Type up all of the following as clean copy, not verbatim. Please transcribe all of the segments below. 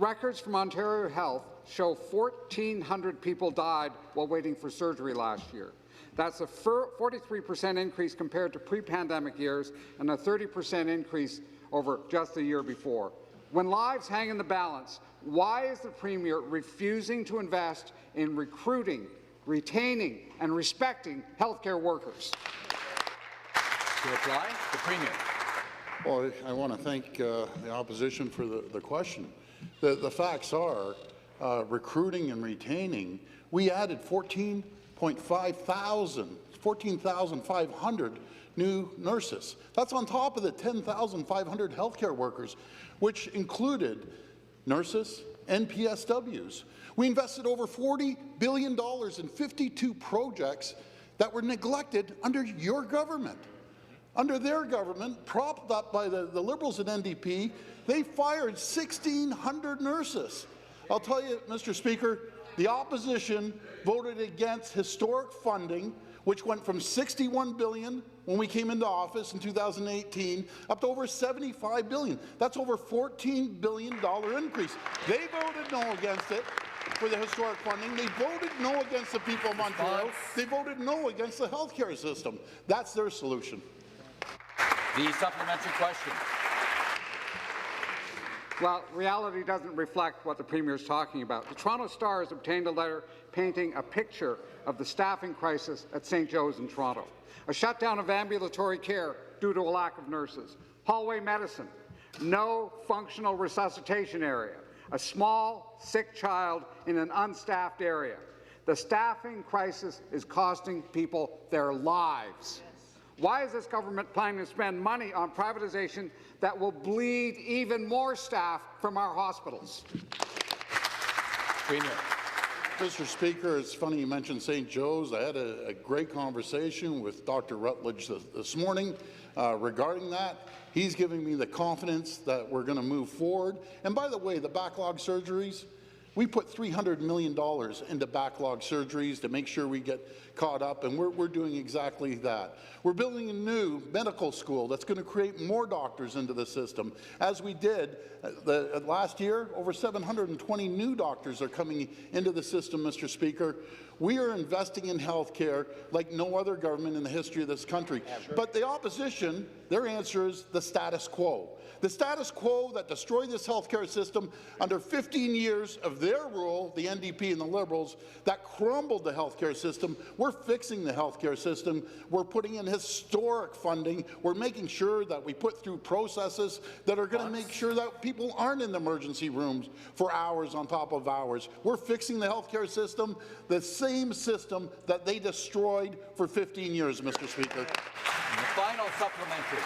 Records from Ontario Health show 1,400 people died while waiting for surgery last year. That's a 43% increase compared to pre-pandemic years and a 30% increase over just the year before. When lives hang in the balance, why is the Premier refusing to invest in recruiting, retaining and respecting healthcare workers? To reply, the Premier. Well, I want to thank the opposition for the question. The facts are, recruiting and retaining, we added 14,500 new nurses. That's on top of the 10,500 healthcare workers, which included nurses and PSWs. We invested over $40 billion in 52 projects that were neglected under your government. Under their government, propped up by the Liberals and NDP, they fired 1,600 nurses. I'll tell you, Mr. Speaker, the opposition voted against historic funding, which went from $61 billion when we came into office in 2018 up to over $75 billion. That's over $14 billion increase. They voted no against it for the historic funding. They voted no against the people of Ontario. They voted no against the healthcare system. That's their solution. The supplementary question. Well, reality doesn't reflect what the Premier is talking about. The Toronto Star has obtained a letter painting a picture of the staffing crisis at St. Joe's in Toronto. A shutdown of ambulatory care due to a lack of nurses. Hallway medicine. No functional resuscitation area. A small, sick child in an unstaffed area. The staffing crisis is costing people their lives. Why is this government planning to spend money on privatization that will bleed even more staff from our hospitals? Premier. Mr. Speaker, it's funny you mentioned St. Joe's. I had a great conversation with Dr. Rutledge this morning regarding that. He's giving me the confidence that we're going to move forward. And by the way, the backlog surgeries, we put $300 million into backlog surgeries to make sure we get caught up, and we're doing exactly that. We're building a new medical school that's going to create more doctors into the system. As we did last year, over 720 new doctors are coming into the system, Mr. Speaker. We are investing in health care like no other government in the history of this country. Yeah, sure. But the opposition, their answer is the status quo. The status quo that destroyed this healthcare system under 15 years of their rule, the NDP and the Liberals, that crumbled the healthcare system. We're fixing the healthcare system. We're putting in historic funding. We're making sure that we put through processes that are going to make sure that people aren't in the emergency rooms for hours on top of hours. We're fixing the healthcare system, the same system that they destroyed for 15 years, Mr. Speaker. And the final supplementary.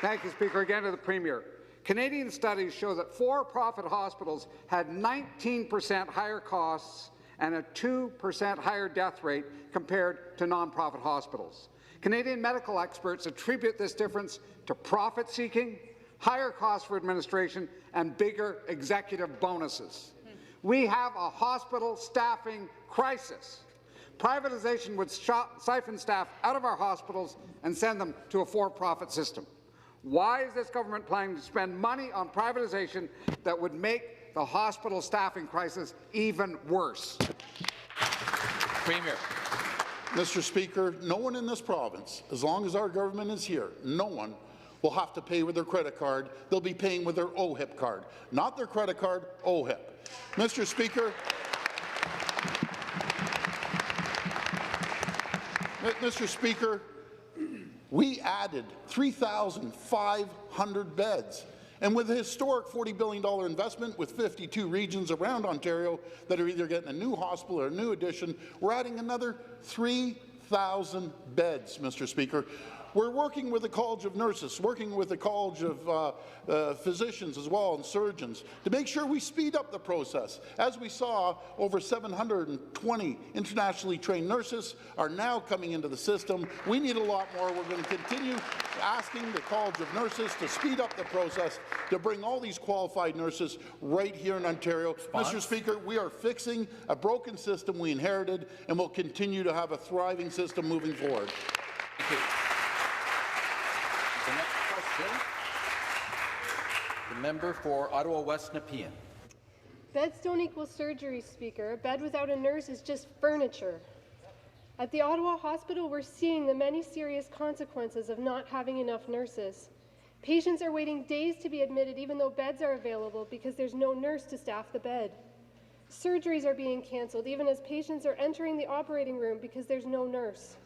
Thank you, Speaker. Again to the Premier. Canadian studies show that for-profit hospitals had 19% higher costs and a 2% higher death rate compared to non-profit hospitals. Canadian medical experts attribute this difference to profit-seeking, higher costs for administration, and bigger executive bonuses. We have a hospital staffing crisis. Privatization would siphon staff out of our hospitals and send them to a for-profit system. Why is this government planning to spend money on privatization that would make the hospital staffing crisis even worse? Premier. Mr. Speaker, no one in this province, as long as our government is here, no one will have to pay with their credit card. They'll be paying with their OHIP card. Not their credit card, OHIP. Mr. Speaker, Mr. Speaker, we added 3,500 beds. And with a historic $40 billion investment with 52 regions around Ontario that are either getting a new hospital or a new addition, we're adding another 3,000 beds, Mr. Speaker. We're working with the College of Nurses, working with the College of Physicians as well, and surgeons, to make sure we speed up the process. As we saw, over 720 internationally trained nurses are now coming into the system. We need a lot more. We're going to continue asking the College of Nurses to speed up the process to bring all these qualified nurses right here in Ontario. Mr. Speaker, we are fixing a broken system we inherited, and we'll continue to have a thriving system moving forward. Thank you. The next question, the The member for Ottawa West Nepean. Beds don't equal surgery, Speaker. A bed without a nurse is just furniture. At the Ottawa Hospital, we're seeing the many serious consequences of not having enough nurses. Patients are waiting days to be admitted even though beds are available because there's no nurse to staff the bed. Surgeries are being cancelled even as patients are entering the operating room because there's no nurse.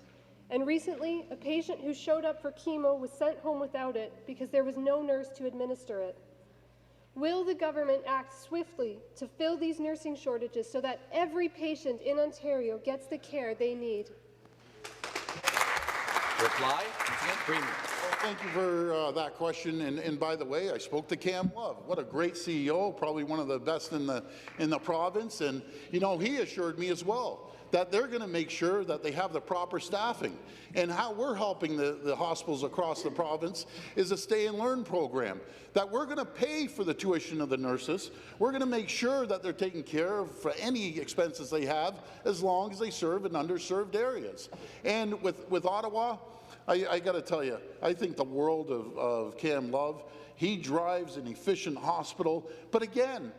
And recently, a patient who showed up for chemo was sent home without it because there was no nurse to administer it. Will the government act swiftly to fill these nursing shortages so that every patient in Ontario gets the care they need? Reply, Premier. Thank you for that question. And by the way, I spoke to Cam Love. What a great CEO, probably one of the best in the province. And you know, he assured me as well that they're going to make sure that they have the proper staffing. And how we're helping the hospitals across the province is a stay and learn program, that we're going to pay for the tuition of the nurses. We're going to make sure that they're taken care of for any expenses they have as long as they serve in underserved areas. And with Ottawa, I got to tell you, I think the world of Cam Love. He drives an efficient hospital, but again,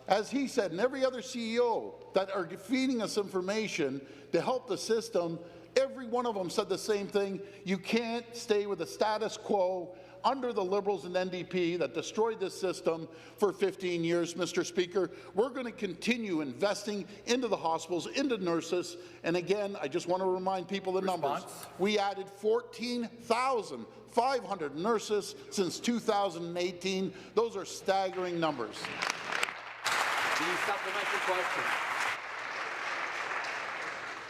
as he said, and every other CEO that are feeding us information to help the system, every one of them said the same thing. You can't stay with the status quo under the Liberals and NDP that destroyed this system for 15 years, Mr. Speaker. We're going to continue investing into the hospitals, into nurses. And again, I just want to remind people the numbers. We added 14,500 nurses since 2018. Those are staggering numbers. The supplementary question.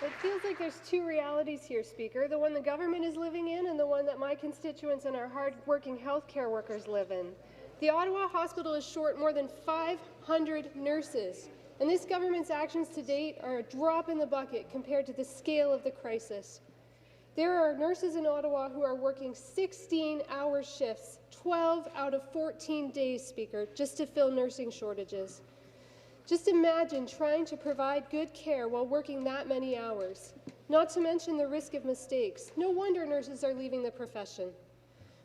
It feels like there's two realities here, Speaker, the one the government is living in and the one that my constituents and our hard-working healthcare workers live in. The Ottawa Hospital is short more than 500 nurses, and this government's actions to date are a drop in the bucket compared to the scale of the crisis. There are nurses in Ottawa who are working 16-hour shifts, 12 out of 14 days, Speaker, just to fill nursing shortages. Just imagine trying to provide good care while working that many hours, not to mention the risk of mistakes. No wonder nurses are leaving the profession.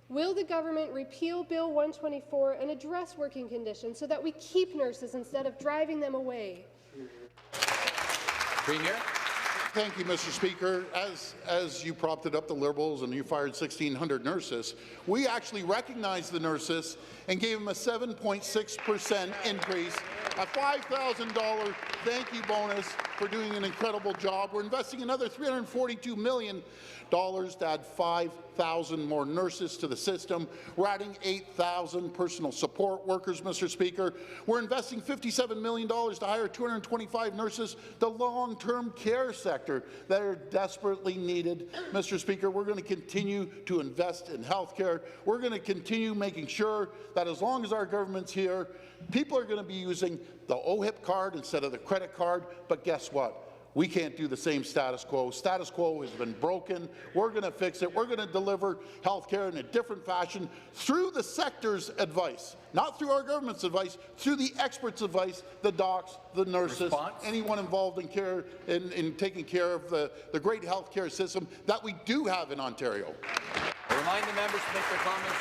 Will the government repeal Bill 124 and address working conditions so that we keep nurses instead of driving them away? Premier. Thank you, Mr. Speaker. As you propped up the Liberals and you fired 1,600 nurses, we actually recognized the nurses and gave them a 7.6% increase, a $5,000 thank you bonus for doing an incredible job. We're investing another $342 million to add 5,000 more nurses to the system. We're adding 8,000 personal support workers, Mr. Speaker. We're investing $57 million to hire 225 nurses, the long-term care sector that are desperately needed. Mr. Speaker, we're going to continue to invest in health care. We're going to continue making sure that as long as our government's here, people are going to be using the OHIP card instead of the credit card. But guess what? We can't do the same status quo. Status quo has been broken. We're going to fix it. We're going to deliver health care in a different fashion through the sector's advice, not through our government's advice, through the experts' advice, the docs, the nurses, anyone involved in care, in taking care of the great health care system that we do have in Ontario. I remind the members to make their comments